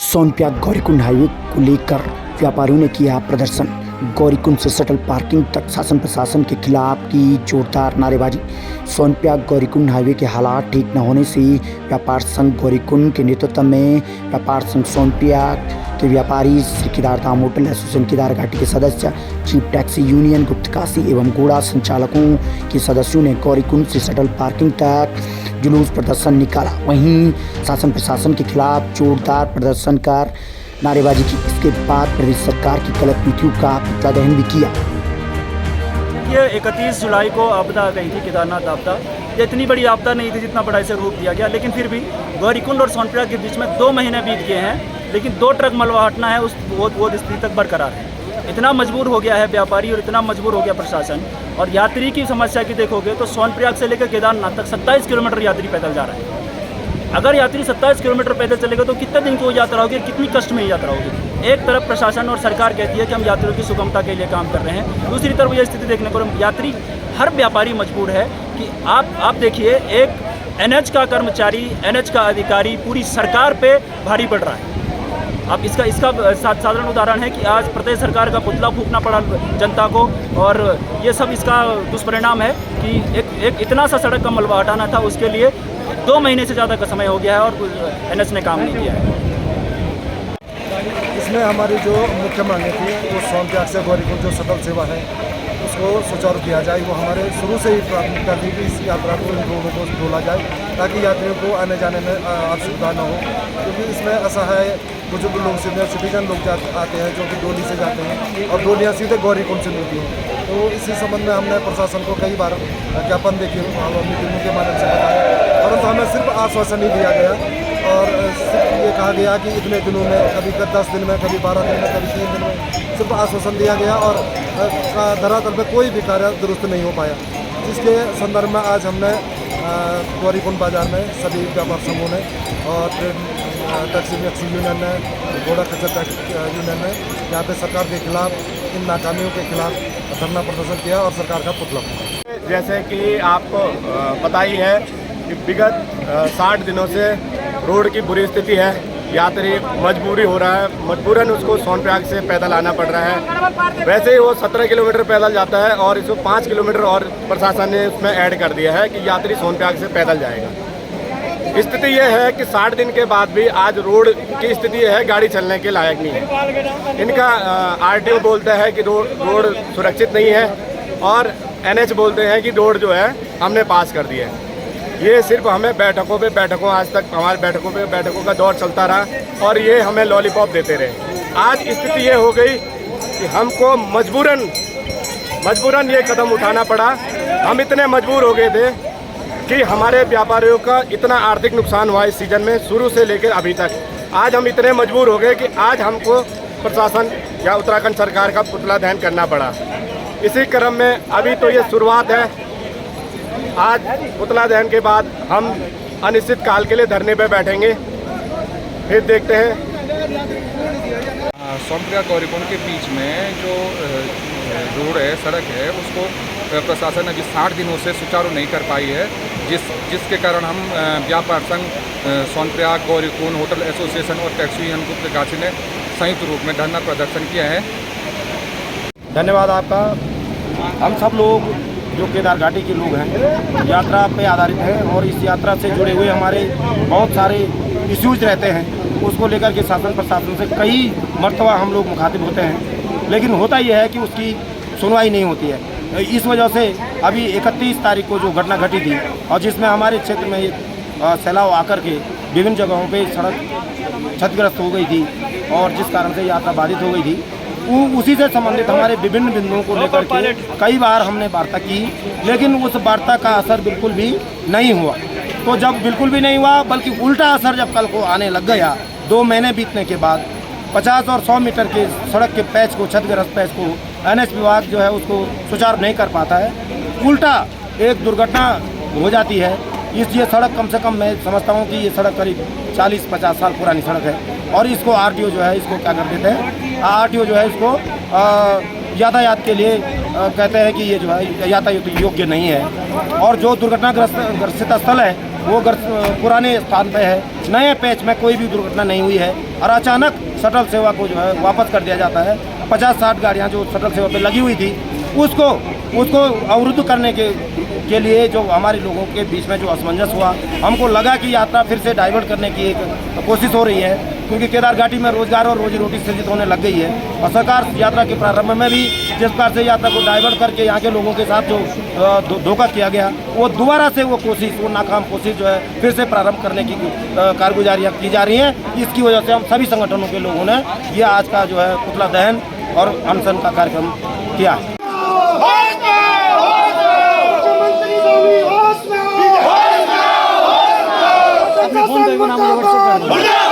सोनप्याग Gaurikund highway को लेकर व्यापारियों ने किया प्रदर्शन। गौरीकुंड से शटल पार्किंग तक शासन प्रशासन के खिलाफ की जोरदार नारेबाजी। सोनप्याग गौरीकुंड हाईवे के हालात ठीक न होने से व्यापार संघ गौरीकुंड के नेतृत्व में व्यापार संघ सोनप्याग के व्यापारी श्री केदारधाम होटल एसोसिएशन केदार घाटी के सदस्य, चीफ टैक्सी यूनियन गुप्तकाशी एवं घोड़ा संचालकों के सदस्यों ने गौरीकुंड से शटल पार्किंग तक जुलूस प्रदर्शन निकाला। वहीं शासन प्रशासन के खिलाफ जोरदार प्रदर्शन कर नारेबाजी की। इसके बाद प्रदेश सरकार की गलत नीतियों का पुतला दहन भी किया। ये 31 जुलाई को आपदा आ गई थी, केदारनाथ आपदा। ये इतनी बड़ी आपदा नहीं थी जितना बड़ा इसे रूप दिया गया, लेकिन फिर भी गौरीकुंड और सोनप्याग के बीच में 2 महीने बीत गए हैं, लेकिन 2 ट्रक मलबा हटना है वो स्थिति तक बरकरार है। इतना मजबूर हो गया है व्यापारी और इतना मजबूर हो गया प्रशासन। और यात्री की समस्या की देखोगे तो सोनप्याग से लेकर केदारनाथ तक 27 किलोमीटर यात्री पैदल जा रहा है। अगर यात्री 27 किलोमीटर पैदल चलेगा तो कितने दिन की वो यात्रा होगी, कितनी कष्ट में यात्रा होगी। एक तरफ प्रशासन और सरकार कहती है कि हम यात्रियों की सुगमता के लिए काम कर रहे हैं, दूसरी तरफ ये स्थिति देखने पर यात्री हर व्यापारी मजबूर है कि आप देखिए, एक एनएच का कर्मचारी, एनएच का अधिकारी पूरी सरकार पे भारी पड़ रहा है। अब इसका साधारण उदाहरण है कि आज प्रदेश सरकार का पुतला फूंकना पड़ा जनता को, और ये सब इसका दुष्परिणाम है कि एक इतना सा सड़क का मलबा हटाना था, उसके लिए 2 महीने से ज़्यादा का समय हो गया है और एनएच ने काम नहीं किया है। इसमें हमारी जो मुख्य मांगे थी वो सोनप्याग से गौरीकुंड जो शटल सेवा है उसको सुचारू किया जाए। वो हमारे शुरू से ही प्राथमिकता थी कि इस यात्रा को, इन रोडों को खोला जाए ताकि यात्रियों को आने जाने में असुविधा न हो। क्योंकि इसमें ऐसा है, बुजुर्ग लोग, सीनियर सिटीजन लोग आते हैं जो कि डोली से जाते हैं और डोलियाँ सीधे गौरीकुंड से मिलती हैं। तो इसी संबंध में हमने प्रशासन को कई बार ज्ञापन देके मीटिंग के माध्यम से बताया, परंतु हमें सिर्फ आश्वासन ही दिया गया और सिर्फ ये कहा गया कि इतने दिनों में, कभी 10 दिन में, कभी 12 दिन में, कभी 3 दिन में, सिर्फ आश्वासन दिया गया और धरातल पर कोई भी कार्य दुरुस्त नहीं हो पाया। जिसके संदर्भ में आज हमने गौरीकुंड बाजार में सभी व्यापार समूह ने और टैक्सी यूनियन ने, घोड़ा खच्चर यूनियन ने यहाँ पे सरकार के खिलाफ, इन नाकामियों के खिलाफ धरना प्रदर्शन किया और सरकार का पुतला फूंका। जैसे कि आपको पता ही है कि विगत 60 दिनों से रोड की बुरी स्थिति है। यात्री मजबूरी हो रहा है, मजबूरन उसको सोनप्याग से पैदल आना पड़ रहा है। वैसे ही वो 17 किलोमीटर पैदल जाता है और इसको 5 किलोमीटर और प्रशासन ने उसमें ऐड कर दिया है कि यात्री सोनप्याग से पैदल जाएगा। स्थिति यह है कि 60 दिन के बाद भी आज रोड की स्थिति है, गाड़ी चलने के लायक नहीं है। इनका आरटीओ बोलता है कि रोड सुरक्षित नहीं है और एनएच बोलते हैं कि रोड जो है हमने पास कर दिया है। ये सिर्फ हमें बैठकों आज तक हमारे बैठकों का दौर चलता रहा और ये हमें लॉलीपॉप देते रहे। आज स्थिति ये हो गई कि हमको मजबूरन ये कदम उठाना पड़ा। हम इतने मजबूर हो गए थे कि हमारे व्यापारियों का इतना आर्थिक नुकसान हुआ इस सीजन में, शुरू से लेकर अभी तक। आज हम इतने मजबूर हो गए कि आज हमको प्रशासन या उत्तराखंड सरकार का पुतला दहन करना पड़ा। इसी क्रम में अभी तो ये शुरुआत है। आज पुतला दहन के बाद हम अनिश्चित काल के लिए धरने पर बैठेंगे, फिर देखते हैं। सोनप्याग गौरीकुंड के बीच में जो रोड है, सड़क है, उसको प्रशासन अभी 60 दिनों से सुचारू नहीं कर पाई है, जिसके कारण हम व्यापार संघ सोनप्याग गौरीकुंड होटल एसोसिएशन और टैक्सी यूनियन गुप्तकाशी ने संयुक्त रूप में धरना प्रदर्शन किया है। धन्यवाद आपका। हम सब लोग जो केदार घाटी के लोग हैं, यात्रा पे आधारित हैं और इस यात्रा से जुड़े हुए हमारे बहुत सारे इश्यूज रहते हैं। उसको लेकर के शासन प्रशासन से कई मर्तबा हम लोग मुखातिब होते हैं, लेकिन होता यह है कि उसकी सुनवाई नहीं होती है। इस वजह से अभी 31 तारीख को जो घटना घटी थी और जिसमें हमारे क्षेत्र में सैलाब आकर के विभिन्न जगहों पे सड़क क्षतिग्रस्त हो गई थी और जिस कारण से यात्रा बाधित हो गई थी, उसी से संबंधित हमारे विभिन्न बिंदुओं को लेकर के कई बार हमने वार्ता की, लेकिन उस वार्ता का असर बिल्कुल भी नहीं हुआ। तो जब बिल्कुल भी नहीं हुआ, बल्कि उल्टा असर जब कल को आने लग गया, 2 महीने बीतने के बाद 50 और 100 मीटर के सड़क के पैच को, क्षतिग्रस्त पैच को एनएच विभाग जो है उसको सुचारू नहीं कर पाता है, उल्टा एक दुर्घटना हो जाती है। ये सड़क कम से कम मैं समझता हूँ कि ये सड़क करीब 40-50 साल पुरानी सड़क है और इसको आरटीओ जो है इसको क्या कर देते हैं, आरटीओ जो है इसको यातायात के लिए कहते हैं कि ये जो है यातायात योग्य नहीं है। और जो दुर्घटनाग्रस्त स्थल है वो पुराने स्थान पे है। नए पैच में कोई भी दुर्घटना नहीं हुई है और अचानक शटल सेवा को जो है वापस कर दिया जाता है। 50-60 गाड़ियाँ जो शटल सेवा पे लगी हुई थी उसको अवरुद्ध करने के लिए जो हमारे लोगों के बीच में जो असमंजस हुआ, हमको लगा कि यात्रा फिर से डाइवर्ट करने की एक कोशिश हो रही है, क्योंकि केदार घाटी में रोजगार और रोजी रोटी सृजित होने लग गई है। और सरकार यात्रा के प्रारंभ में भी जिस प्रकार से यात्रा को डाइवर्ट करके यहाँ के लोगों के साथ जो धोखा किया गया, वो दोबारा से वो नाकाम कोशिश जो है फिर से प्रारंभ करने की कारगुजारियाँ की जा रही हैं। इसकी वजह से हम सभी संगठनों के लोगों ने ये आज का जो है पुतला दहन और अनशन का कार्यक्रम किया है। फोन पे नाम